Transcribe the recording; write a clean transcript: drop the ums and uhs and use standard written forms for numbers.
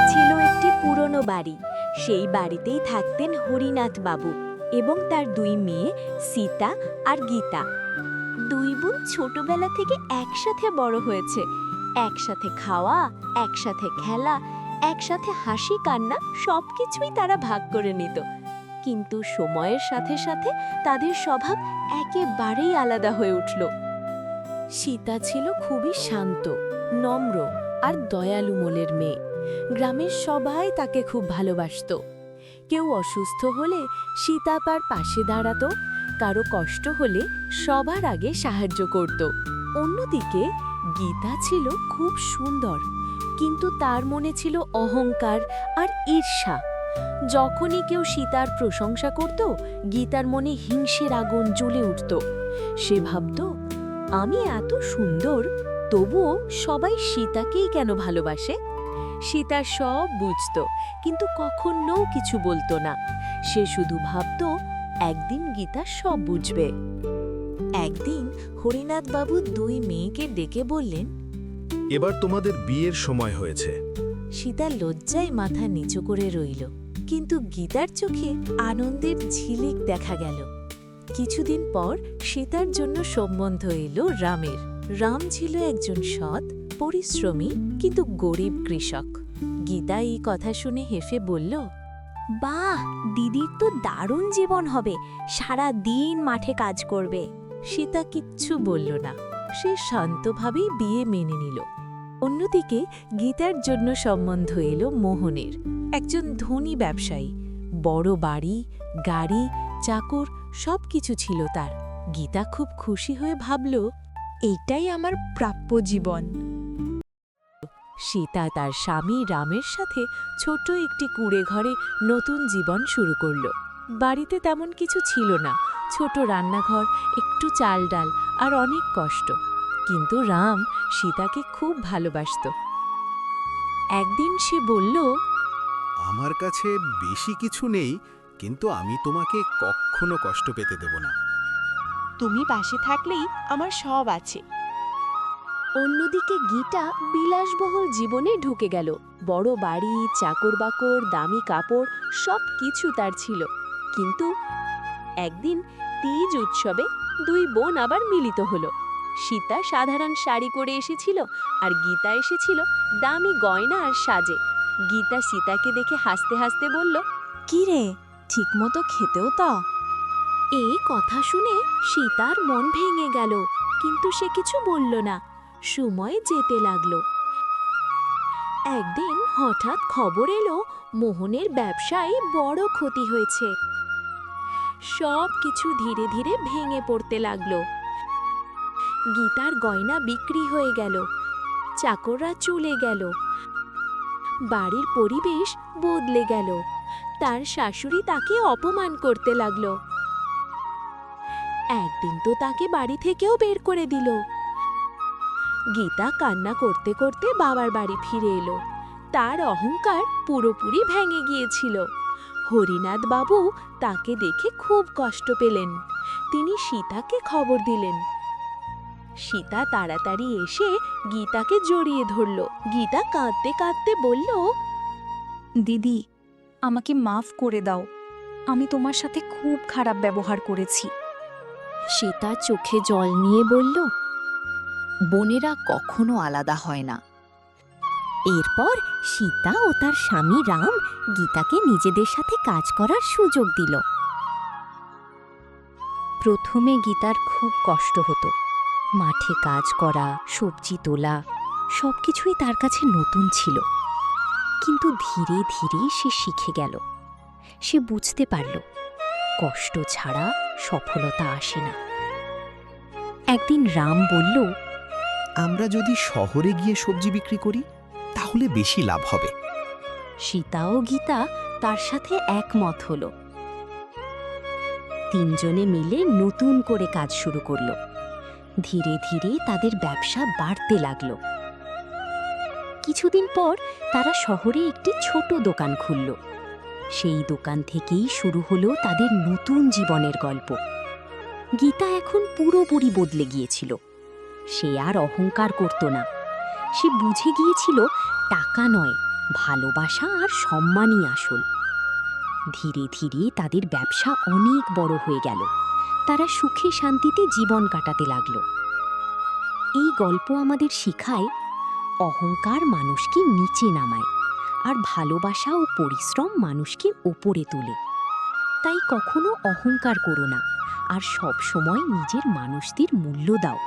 ছিল একটি পুরনো বাড়ি। সেই বাড়িতেই থাকতেন হরিনাথ বাবু এবং তার দুই মেয়ে সীতা আর গীতা। দুই বোন ছোটবেলা থেকে একসাথে বড় হয়েছে। একসাথে খাওয়া, একসাথে খেলা, একসাথে হাসি কান্না সবকিছুই তারা ভাগ করে নিত। কিন্তু সময়ের সাথে সাথে তাদের স্বভাব একেবারেই আলাদা হয়ে উঠল। সীতা ছিল খুবই শান্ত, নম্র আর দয়ালু মনের মেয়ে। গ্রামের সবাই তাকে খুব ভালোবাসত। কেউ অসুস্থ হলে সীতা তার পাশে দাঁড়াতো, কারো কষ্ট হলে সবার আগে সাহায্য করত। অন্যদিকে গীতা ছিল খুব সুন্দর, কিন্তু তার মনে ছিল অহংকার আর ঈর্ষা। যখনই কেউ সীতার প্রশংসা করত, গীতার মনে হিংসের আগুন জ্বলে উঠত। সে ভাবত, আমি এত সুন্দর, তবুও সবাই সীতাকেই কেন ভালোবাসে? সীতা সব বুঝত, কিন্তু কখনো কিছু বলতো না। সে শুধু ভাবত, একদিন গীতা সব বুঝবে। একদিন হরিনাথ বাবু দুই মেয়েকে ডেকে বললেন, এবার তোমাদের বিয়ের সময় হয়েছে। সীতা লজ্জায় মাথা নিচু করে রইল, কিন্তু গীতার চোখে আনন্দের ঝিলিক দেখা গেল। কিছুদিন পর সীতার জন্য সম্বন্ধ এলো রামের। রাম ছিল একজন সৎ, পরিশ্রমী কিন্তু গরিব কৃষক। গীতা এই কথা শুনে হেসে বলল, বাহ, দিদির তো দারুণ জীবন হবে, সারা দিন মাঠে কাজ করবে। সীতা কিচ্ছু বলল না, সে শান্তভাবেই বিয়ে মেনে নিল। অন্যদিকে গীতার জন্য সম্বন্ধ এলো মোহনের, একজন ধনী ব্যবসায়ী। বড় বাড়ি, গাড়ি, চাকর সবকিছু ছিল তার। গীতা খুব খুশি হয়ে ভাবল, এইটাই আমার প্রাপ্য জীবন। সীতা তার স্বামী রামের সাথে ছোট একটি কুঁড়ে ঘরে নতুন জীবন শুরু করল। বাড়িতে তেমন কিছু ছিল না, ছোট রান্নাঘর, একটু চাল ডাল আর অনেক কষ্ট। কিন্তু রাম সীতাকে খুব ভালোবাসত। একদিন সে বলল, আমার কাছে বেশি কিছু নেই, কিন্তু আমি তোমাকে কখনো কষ্ট পেতে দেব না। তুমি পাশে থাকলেই আমার সব আছে। অন্যদিকে গীতা বিলাসবহুল জীবনে ঢুকে গেল। বড় বাড়ি, চাকর বাকর, দামি কাপড় সব কিছু তার ছিল। কিন্তু একদিন তিজ উৎসবে দুই বোন আবার মিলিত হলো। সীতা সাধারণ শাড়ি করে এসেছিল আর গীতা এসেছিল দামি গয়না আর সাজে। গীতা সীতাকে দেখে হাসতে হাসতে বলল, কি রে, ঠিকমতো খেতেও তো? এই কথা শুনে সীতার মন ভেঙে গেল, কিন্তু সে কিছু বলল না। সময় যেতে লাগলো। একদিন হঠাৎ খবর এলো, মোহনের ব্যবসায় বড় ক্ষতি হয়েছে। সব কিছু ধীরে ধীরে ভেঙে পড়তে লাগলো। গীতার গয়না বিক্রি হয়ে গেল, চাকররা চলে গেল, বাড়ির পরিবেশ বদলে গেল। তার শাশুড়ি তাকে অপমান করতে লাগলো। একদিন তো তাকে বাড়ি থেকেও বের করে দিল। গীতা কান্না করতে করতে বাবার বাড়ি ফিরে এলো। তার অহংকার পুরোপুরি ভেঙে গিয়েছিল। হরিনাথ বাবু তাকে দেখে খুব কষ্ট পেলেন। তিনি সীতাকে খবর দিলেন। সীতা তাড়াতাড়ি এসে গীতাকে জড়িয়ে ধরল। গীতা কাঁদতে কাঁদতে বলল, দিদি, আমাকে মাফ করে দাও, আমি তোমার সাথে খুব খারাপ ব্যবহার করেছি। সীতা চোখে জল নিয়ে বলল, বোনেরা কখনো আলাদা হয় না। এরপর সীতা ও তার স্বামী রাম গীতাকে নিজেদের সাথে কাজ করার সুযোগ দিল। প্রথমে গীতার খুব কষ্ট হতো। মাঠে কাজ করা, সবজি তোলা সবকিছুই তার কাছে নতুন ছিল। কিন্তু ধীরে ধীরে সে শিখে গেল। সে বুঝতে পারল, কষ্ট ছাড়া সফলতা আসে না। একদিন রাম বলল, আমরা যদি শহরে গিয়ে সবজি বিক্রি করি তাহলে বেশি লাভ হবে। সীতা ও গীতা তার সাথে একমত হল। তিনজনে মিলে নতুন করে কাজ শুরু করল। ধীরে ধীরে তাদের ব্যবসা বাড়তে লাগলো। কিছুদিন পর তারা শহরে একটি ছোট দোকান খুলল। সেই দোকান থেকেই শুরু হলো তাদের নতুন জীবনের গল্প। গীতা এখন পুরোপুরি বদলে গিয়েছিল। সে আর অহংকার করত না। সে বুঝে গিয়েছিল টাকা নয়, ভালোবাসা আর সম্মানই আসল। ধীরে ধীরে তাদের ব্যবসা অনেক বড় হয়ে গেল। তারা সুখে শান্তিতে জীবন কাটাতে লাগল। এই গল্প আমাদের শেখায় অহংকার মানুষকে নিচে নামায়, আর ভালোবাসা ও পরিশ্রম মানুষকে ওপরে তোলে। তাই কখনো অহংকার করো না, আর সব সময় নিজের মানুষদের মূল্য দাও।